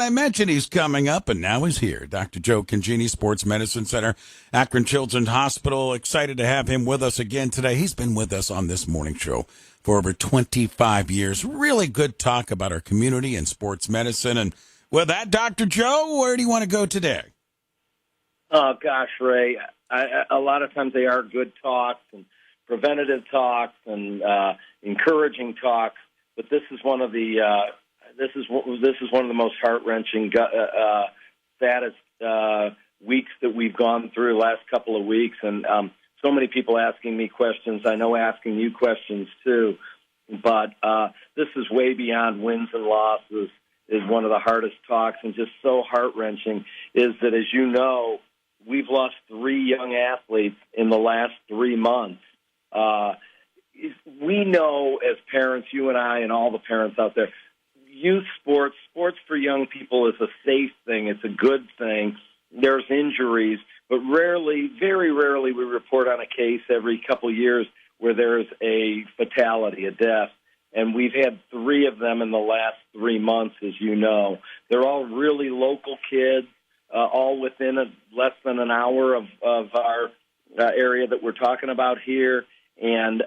I mentioned he's coming up, and now he's here. Dr. Joe Congini, Sports Medicine Center, Akron Children's Hospital. Excited to have him with us again today. He's been with us on this morning show for over 25 years. Really good talk about our community and sports medicine. And with that, Dr. Joe, where do you want to go today? Oh, gosh, Ray. A lot of times they are good talks and preventative talks and encouraging talks, but this is one of the this is one of the most heart-wrenching, saddest weeks that we've gone through the last couple of weeks, and so many people asking me questions. I know asking you questions too, but this is way beyond wins and losses. Is one of the hardest talks, and just so heart-wrenching. Is that, as you know, we've lost 3 young athletes in the last 3 months. We know as parents, you and I and all the parents out there, youth sports for young people is a safe thing. It's a good thing. There's injuries, but rarely, very rarely, we report on a case every couple years where there's a fatality, a death. And we've had 3 of them in the last 3 months, as you know. They're all really local kids, all within less than an hour of our area that we're talking about here. And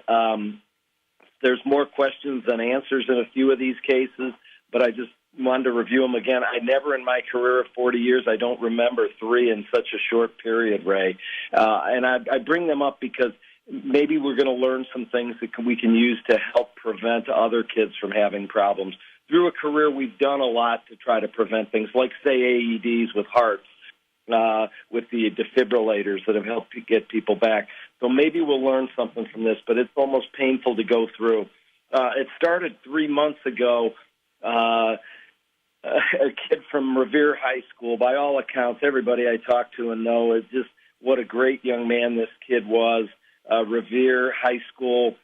there's more questions than answers in a few of these cases, but I just wanted to review them again. I never in my career of 40 years, I don't remember 3 in such a short period, Ray. And I bring them up because maybe we're going to learn some things that we can use to help prevent other kids from having problems. Through a career, we've done a lot to try to prevent things, like, say, AEDs with hearts, with the defibrillators that have helped get people back. So maybe we'll learn something from this, but it's almost painful to go through. It started 3 months ago. A kid from Revere High School, by all accounts, everybody I talked to and know, is just what a great young man this kid was. Revere High School,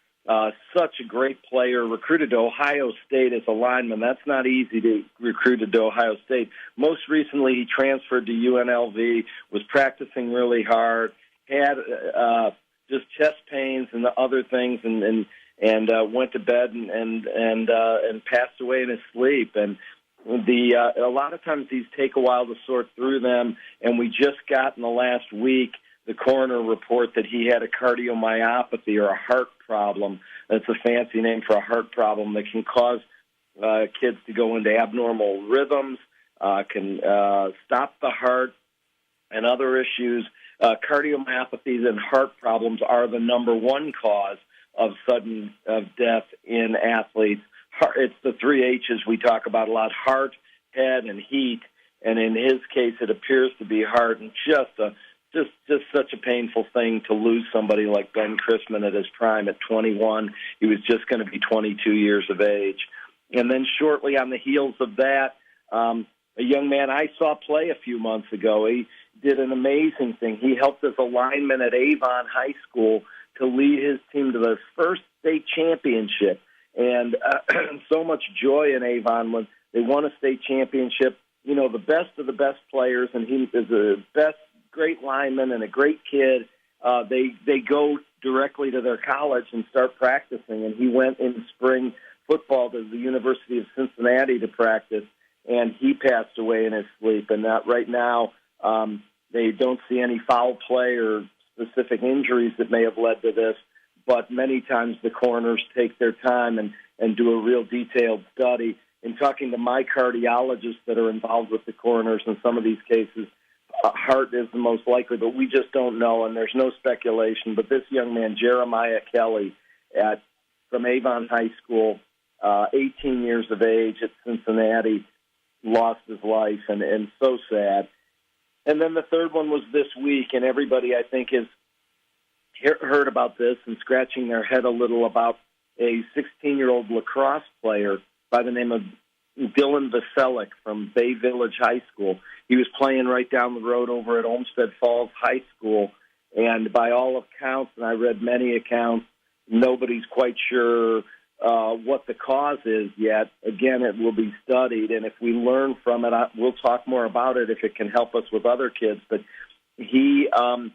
such a great player, recruited to Ohio State as a lineman. That's not easy to recruit to Ohio State. Most recently, he transferred to UNLV, was practicing really hard, had just chest pains and the other things, and went to bed and passed away in his sleep. And a lot of times these take a while to sort through them, and we just got in the last week the coroner report that he had a cardiomyopathy, or a heart problem. That's a fancy name for a heart problem that can cause kids to go into abnormal rhythms, can stop the heart, and other issues. Cardiomyopathies and heart problems are the number 1 cause of sudden death in athletes. It's the 3 H's we talk about a lot: heart, head, and heat. And in his case, it appears to be heart, and just such a painful thing to lose somebody like Ben Chrisman at his prime at 21. He was just going to be 22 years of age. And then shortly on the heels of that, a young man I saw play a few months ago, he did an amazing thing. He helped as a lineman at Avon High School to lead his team to the first state championship. And so much joy in Avon when they won a state championship. You know, the best of the best players, and he is the best, great lineman and a great kid. They go directly to their college and start practicing. And he went in spring football to the University of Cincinnati to practice, and he passed away in his sleep. And that right now, they don't see any foul play or specific injuries that may have led to this, but many times the coroners take their time and do a real detailed study. In talking to my cardiologists that are involved with the coroners in some of these cases, heart is the most likely, but we just don't know, and there's no speculation. But this young man, Jeremiah Kelly, from Avon High School, 18 years of age at Cincinnati, lost his life, and so sad. And then the third one was this week, and everybody, I think, has heard about this and scratching their head a little about a 16-year-old lacrosse player by the name of Dylan Veselik from Bay Village High School. He was playing right down the road over at Olmsted Falls High School, and by all accounts, and I read many accounts, nobody's quite sure what the cause is yet. Again, it will be studied, and if we learn from it, we'll talk more about it if it can help us with other kids. But he, all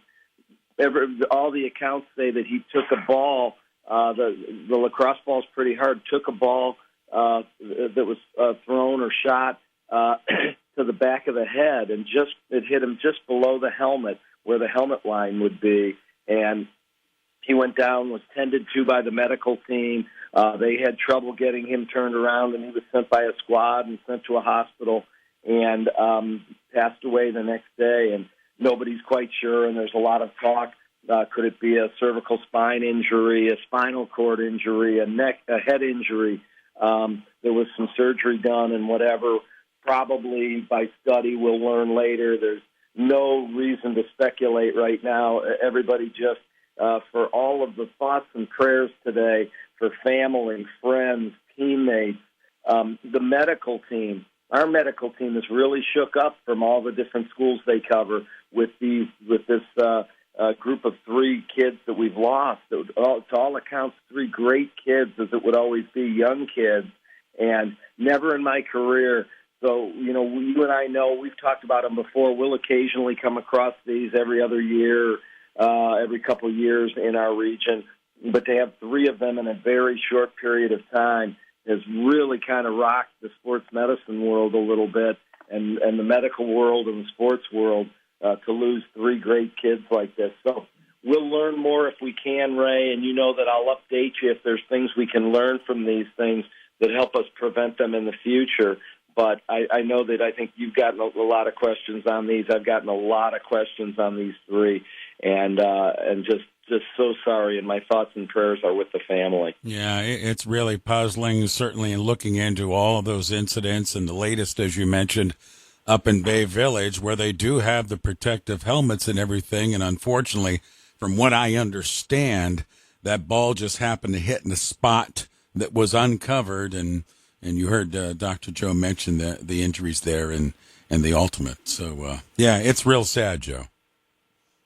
the accounts say that he took a ball, the lacrosse ball is pretty hard, took a ball that was thrown or shot the back of the head, and it hit him just below the helmet where the helmet line would be. And he went down, was tended to by the medical team. They had trouble getting him turned around, and he was sent by a squad and sent to a hospital and passed away the next day. And nobody's quite sure, and there's a lot of talk. Could it be a cervical spine injury, a spinal cord injury, a head injury? There was some surgery done and whatever. Probably by study, we'll learn later. There's no reason to speculate right now. Everybody just, for all of the thoughts and prayers today, for family, friends, teammates, the medical team. Our medical team is really shook up from all the different schools they cover with this group of 3 kids that we've lost. To all accounts, 3 great kids, as it would always be, young kids, and never in my career. So, you and I know, we've talked about them before. We'll occasionally come across these every other year, every couple of years in our region. But to have 3 of them in a very short period of time has really kind of rocked the sports medicine world a little bit, and the medical world and the sports world, to lose 3 great kids like this. So we'll learn more if we can, Ray, and you know that I'll update you if there's things we can learn from these things that help us prevent them in the future. But I know that I think you've gotten a lot of questions on these. I've gotten a lot of questions on these 3, and just so sorry, and my thoughts and prayers are with the family. Yeah, it's really puzzling, certainly, in looking into all of those incidents, and the latest, as you mentioned, up in Bay Village, where they do have the protective helmets and everything, and unfortunately, from what I understand, that ball just happened to hit in the spot that was uncovered, and you heard Dr. Joe mention the injuries there and the ultimate. So, yeah, it's real sad, Joe.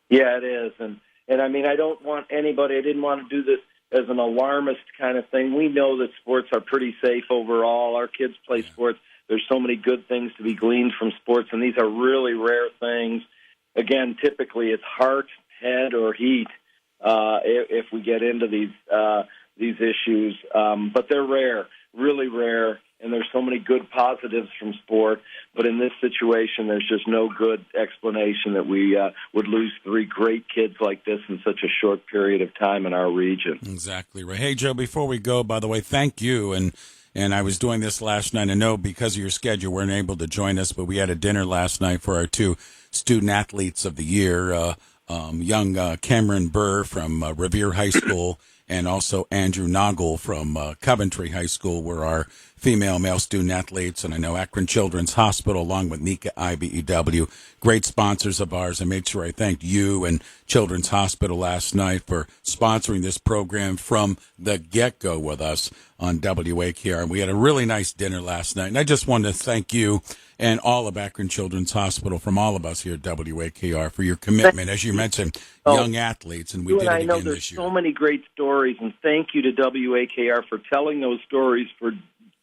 Yeah, it is, and I mean, I don't want anybody, I didn't want to do this as an alarmist kind of thing. We know that sports are pretty safe overall. Our kids play sports. There's so many good things to be gleaned from sports, and these are really rare things. Again, typically it's heart, head, or heat if we get into these issues. But they're rare, really rare, and there's so many good positives from sport. But in this situation, there's just no good explanation that we would lose 3 great kids like this in such a short period of time in our region. Exactly right. Hey, Joe, before we go, by the way, thank you. And I was doing this last night. I know because of your schedule, weren't able to join us, but we had a dinner last night for our 2 student athletes of the year, young Cameron Burr from Revere High School and also Andrew Noggle from Coventry High School were our male student athletes. And I know Akron Children's Hospital, along with NECA IBEW, great sponsors of ours. I made sure I thanked you and Children's Hospital last night for sponsoring this program from the get-go with us on WAKR. And we had a really nice dinner last night. And I just wanted to thank you and all of Akron Children's Hospital, from all of us here at WAKR, for your commitment. As you mentioned, young athletes, and we did it again this year. I know there's so many great stories, and thank you to WAKR for telling those stories for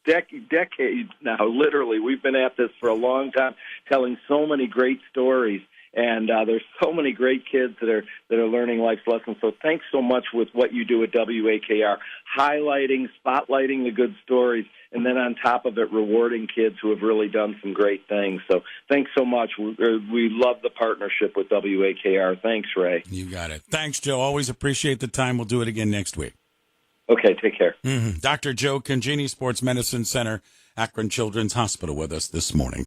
decades now. Literally, we've been at this for a long time, telling so many great stories. And there's so many great kids that are learning life's lessons. So thanks so much with what you do at WAKR, highlighting, spotlighting the good stories, and then on top of it, rewarding kids who have really done some great things. So thanks so much. We love the partnership with WAKR. Thanks, Ray. You got it. Thanks, Joe. Always appreciate the time. We'll do it again next week. Okay, take care. Dr. Joe Congini, Sports Medicine Center, Akron Children's Hospital, with us this morning.